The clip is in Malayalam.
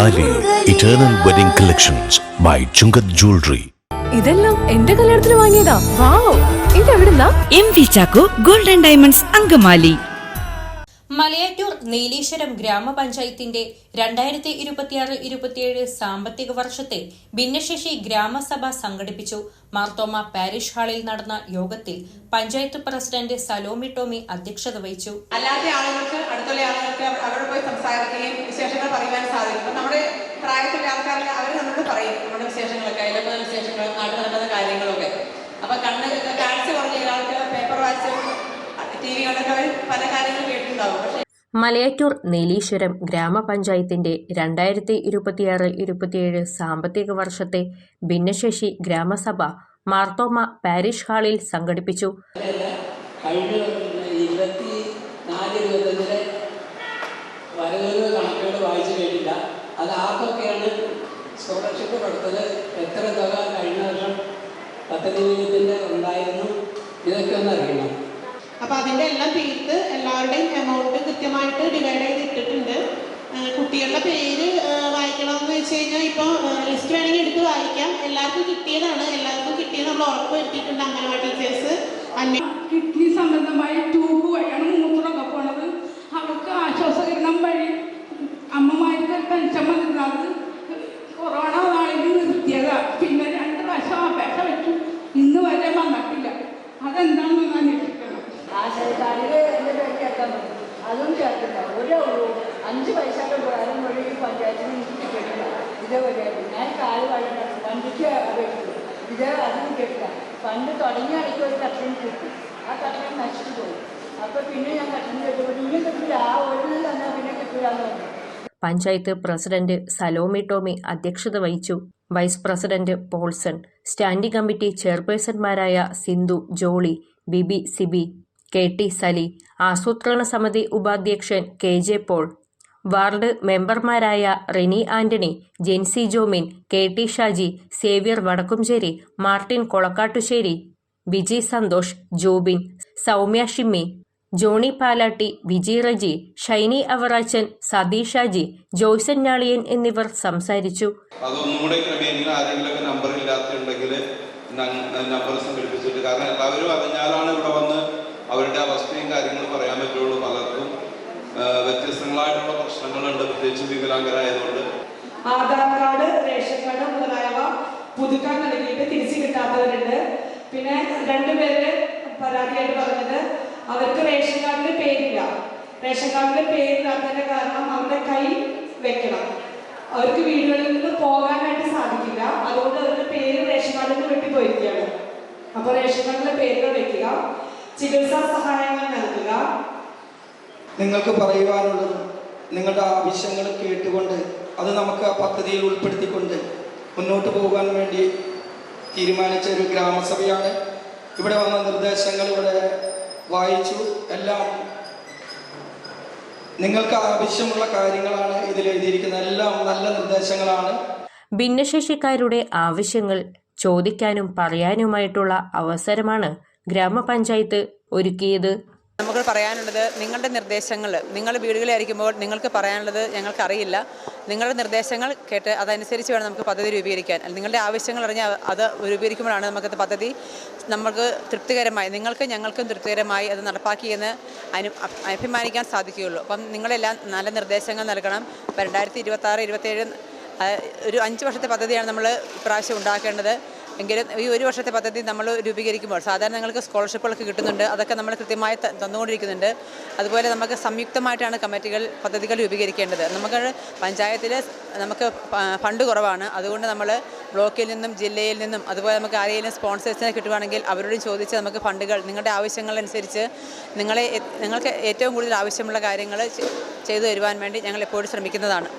പൊങ്കാലി eternal wedding collections by Chungath jewellery. ഇതെല്ലാം എന്റെ കല്യാണത്തിന് വാങ്ങിയതാ. വാവ്, ഇതെവിടുന്നാ? MV Chacko golden diamonds Angamaly. Malayattoor Neeleeswaram ഗ്രാമപഞ്ചായത്തിന്റെ 2026-27 സാമ്പത്തിക വർഷത്തെ ഭിന്നശേഷി ഗ്രാമസഭ സംഘടിപ്പിച്ചു. മാർത്തോമ പാരിഷ് ഹാളിൽ നടന്ന യോഗത്തിൽ പഞ്ചായത്ത് പ്രസിഡന്റ് സലോമി ടോമി അധ്യക്ഷത വഹിച്ചു. അല്ലാത്ത ആളുകൾക്ക് അടുത്തുള്ള ആളുകൾക്ക് അവിടെ പോയി സംസാരിക്കുകയും വിശേഷങ്ങൾ പറയുവാൻ സാധിക്കും. ഇപ്പം നമ്മുടെ പ്രായത്തിലുള്ള ആൾക്കാർക്ക് അവർ നമ്മളോട് പറയും നമ്മുടെ വിശേഷങ്ങളൊക്കെ, അതിലൊക്കെ വിശേഷങ്ങൾ, നാട്ടിൽ നടക്കുന്ന കാര്യങ്ങളൊക്കെ. അപ്പൊ കാഴ്ച പറഞ്ഞ ഒരാൾക്ക് പേപ്പർ വായിച്ച് TV കണ്ടൊക്കെ അവർ പല കാര്യങ്ങളും കേട്ടിട്ടുണ്ടാവും. പക്ഷേ മലയാറ്റൂർ നീലീശ്വരം ഗ്രാമപഞ്ചായത്തിന്റെ 2026-27 സാമ്പത്തിക വർഷത്തെ ഭിന്നശേഷി ഗ്രാമസഭ മാർത്തോമ പാരിഷ് ഹാളിൽ സംഘടിപ്പിച്ചു. കഴിഞ്ഞ 24-25 വരവ് കണക്കുകൾ വായിച്ചു കേട്ടില്ല. അത് ആർക്കൊക്കെയാണ് സ്കോളർഷിപ്പ് കൊടുത്തത്, എത്ര തുക കഴിഞ്ഞ വർഷം പദ്ധതി ഉണ്ടായിരുന്നു, ഇതൊക്കെ ഒന്ന് അറിയണം. അപ്പൊ അതിന്റെ എല്ലാം തീർത്ത് എല്ലാവരുടെയും എമൗണ്ട് കൃത്യമായിട്ട് ഡിവൈഡ് ചെയ്തിട്ടിട്ടുണ്ട്. കുട്ടികളുടെ പേര് വായിക്കണമെന്ന് വെച്ച് കഴിഞ്ഞാൽ ഇപ്പോൾ ലിസ്റ്റ് വേണമെങ്കിൽ എടുത്ത് വായിക്കാം. എല്ലാവർക്കും കിട്ടിയതാണ്, എല്ലാവർക്കും കിട്ടിയത് നമ്മൾ ഉറപ്പ് വരുത്തിയിട്ടുണ്ട്. അംഗനവാടി ടീച്ചേഴ്സ് കിഡ്നി സംബന്ധമായി ട്യൂബ് വഴിയാണ് മൂത്രമൊക്കെ പോണത്. അവർക്ക് ആശ്വാസകരണം വഴി അമ്മമാർക്ക് പെൻഷൻ വന്നിരുന്നത് കൊറോണ നാളിൽ നിർത്തിയതാണ്. പിന്നെ 2 പ്രാവശ്യം അപേക്ഷ വെച്ചു, ഇന്ന് വരെ വന്നിട്ടില്ല. അതെന്താണെന്ന് അന്വേഷിക്കണം. ആശാരിക്കാരിൽ എൻ്റെ പേര് ചേർക്കാൻ പറ്റും, അതും ചേർത്തില്ല. ഒരേ ഉള്ളൂ 5 പൈസയുടെ ഉപകാരം വഴി പഞ്ചായത്തിന് എനിക്ക് കിട്ടില്ല. ഇതേപോലെയായിട്ട് ഞാൻ കാല് വഴി വണ്ടിക്ക് അപേക്ഷിച്ചു, അതും കേട്ടില്ല. പണ്ട് തുടങ്ങിയ അടിക്ക് ഒരു കട്ടണം കിട്ടി, ആ കട്ടണം നശിച്ചു പോയി. അപ്പോൾ പിന്നെ ഞാൻ കട്ടണം കേട്ടപ്പോൾ പിന്നെ കിട്ടില്ല, ആ ഒരു തന്നെ പിന്നെ കിട്ടില്ല എന്ന് പറഞ്ഞു. പഞ്ചായത്ത് പ്രസിഡന്റ് സലോമി ടോമി അധ്യക്ഷത വഹിച്ചു. Vice president Paulson, standing committee ചെയർപേഴ്സൺമാരായ സിന്ധു, ജോളി, ബിബി സിബി, KT സലി, ആസൂത്രണ സമിതി ഉപാധ്യക്ഷൻ KJ പോൾ, വാർഡ് മെമ്പർമാരായ റിനി ആന്റണി, ജെൻസി ജോമിൻ, KT ഷാജി, സേവ്യർ വടക്കുംചേരി, മാർട്ടിൻ കൊളക്കാട്ടുശ്ശേരി, വിജി സന്തോഷ്, ജോബിൻ, സൗമ്യ ഷിമ്മി, ജോണി പാലാട്ടി, വിജി റജി, ഷൈനി അവറാച്ചൻ, സതീഷ് ഷാജി, ജോയ്സൺ ഞാളിയൻ എന്നിവർ സംസാരിച്ചു. അതൊന്നുകൂടെ ക്രമേണ ആരെങ്കിലൊക്കെ നമ്പർ ഇല്ലാത്തുണ്ടെങ്കിൽ നമ്പർ സംഘടിപ്പിച്ചിട്ട്, കാരണം എല്ലാവരും അറിഞ്ഞാലാണ് ഇവിടെ വന്ന് അവരുടെ അവസ്ഥയും കാര്യങ്ങളും പറയാൻ പറ്റുള്ളൂ. പലർക്കും വ്യത്യസ്തങ്ങളായിട്ടുള്ള പ്രശ്നങ്ങളുണ്ട്, പ്രത്യേകിച്ച് വികലാംഗരായതുകൊണ്ട്. ആധാർ കാർഡ്, റേഷൻ കാർഡ് മുതലായവ പുതുക്കാൻ നൽകിയിട്ട് തിരിച്ചു കിട്ടാത്തവരുണ്ട്. പിന്നെ 2 പേര് പരാതിയായിട്ട് പറഞ്ഞത് അവർക്ക് റേഷൻ കാർഡിൽ പേരില്ല. റേഷൻ കാർഡിൽ പേരില്ലാത്തതിന്റെ കാരണം അവരുടെ കൈ വെക്കണം. അവർക്ക് വീടുകളിൽ നിന്ന് പോകാനായിട്ട് സാധിക്കില്ല. അതുകൊണ്ട് അവരുടെ പേര് റേഷൻ കാർഡിൽ നിന്ന് വെട്ടിപ്പോയിരിക്കുകയാണ്. അപ്പോൾ റേഷൻ കാർഡിലെ പേരുകൾ വെക്കുക, ചികിത്സാ സഹായങ്ങൾ നൽകുക. നിങ്ങൾക്ക് പറയുവാനുള്ളത് നിങ്ങളുടെ ആവശ്യങ്ങൾ കേട്ടുകൊണ്ട് അത് നമുക്ക് ആ പദ്ധതിയിൽ ഉൾപ്പെടുത്തിക്കൊണ്ട് മുന്നോട്ട് പോകാൻ വേണ്ടി തീരുമാനിച്ച ഒരു ഗ്രാമസഭയാണ്. ഇവിടെ വന്ന നിർദ്ദേശങ്ങൾ ഇവിടെ വായിച്ചു. എല്ലാം നിങ്ങൾക്ക് ആവശ്യമുള്ള കാര്യങ്ങളാണ് ഇതിൽ എഴുതിയിരിക്കുന്നത്. എല്ലാം നല്ല നിർദ്ദേശങ്ങളാണ്. ഭിന്നശേഷിക്കാരുടെ ആവശ്യങ്ങൾ ചോദിക്കാനും പറയാനുമായിട്ടുള്ള അവസരമാണ് ഗ്രാമപഞ്ചായത്ത് ഒരുക്കിയത്. നമുക്ക് പറയാനുള്ളത്, നിങ്ങളുടെ നിർദ്ദേശങ്ങൾ, നിങ്ങൾ വീടുകളിലായിരിക്കുമ്പോൾ നിങ്ങൾക്ക് പറയാനുള്ളത് ഞങ്ങൾക്കറിയില്ല. നിങ്ങളുടെ നിർദ്ദേശങ്ങൾ കേട്ട് അതനുസരിച്ച് വേണം നമുക്ക് പദ്ധതി രൂപീകരിക്കാൻ. നിങ്ങളുടെ ആവശ്യങ്ങൾ അറിഞ്ഞാൽ അത് രൂപീകരിക്കുമ്പോഴാണ് നമുക്കത് പദ്ധതി നമുക്ക് തൃപ്തികരമായി, ഞങ്ങൾക്കും തൃപ്തികരമായി അത് നടപ്പാക്കിയെന്ന് അഭിമാനിക്കാൻ സാധിക്കുകയുള്ളൂ. അപ്പം നിങ്ങളെല്ലാം നല്ല നിർദ്ദേശങ്ങൾ നൽകണം. 2026-27 ഒരു 5 വർഷത്തെ പദ്ധതിയാണ് നമ്മൾ ഇപ്രാവശ്യം ഉണ്ടാക്കേണ്ടത്. എങ്കിലും ഈ 1 വർഷത്തെ പദ്ധതി നമ്മൾ രൂപീകരിക്കുമ്പോൾ സാധാരണ നിങ്ങൾക്ക് സ്കോളർഷിപ്പുകളൊക്കെ കിട്ടുന്നുണ്ട്, അതൊക്കെ നമ്മൾ കൃത്യമായി തന്നുകൊണ്ടിരിക്കുന്നുണ്ട്. അതുപോലെ നമുക്ക് സംയുക്തമായിട്ടാണ് പദ്ധതികൾ രൂപീകരിക്കേണ്ടത്. നമുക്ക് പഞ്ചായത്തിൽ നമുക്ക് ഫണ്ട് കുറവാണ്. അതുകൊണ്ട് നമ്മൾ ബ്ലോക്കിൽ നിന്നും ജില്ലയിൽ നിന്നും അതുപോലെ നമുക്ക് ആരെങ്കിലും സ്പോൺസേഴ്സിനെ കിട്ടുവാണെങ്കിൽ അവരോടും ചോദിച്ച് നമുക്ക് ഫണ്ടുകൾ നിങ്ങളുടെ ആവശ്യങ്ങളനുസരിച്ച് നിങ്ങൾക്ക് ഏറ്റവും കൂടുതൽ ആവശ്യമുള്ള കാര്യങ്ങൾ ചെയ്തു തരുവാൻ വേണ്ടി ഞങ്ങൾ എപ്പോഴും ശ്രമിക്കുന്നതാണ്.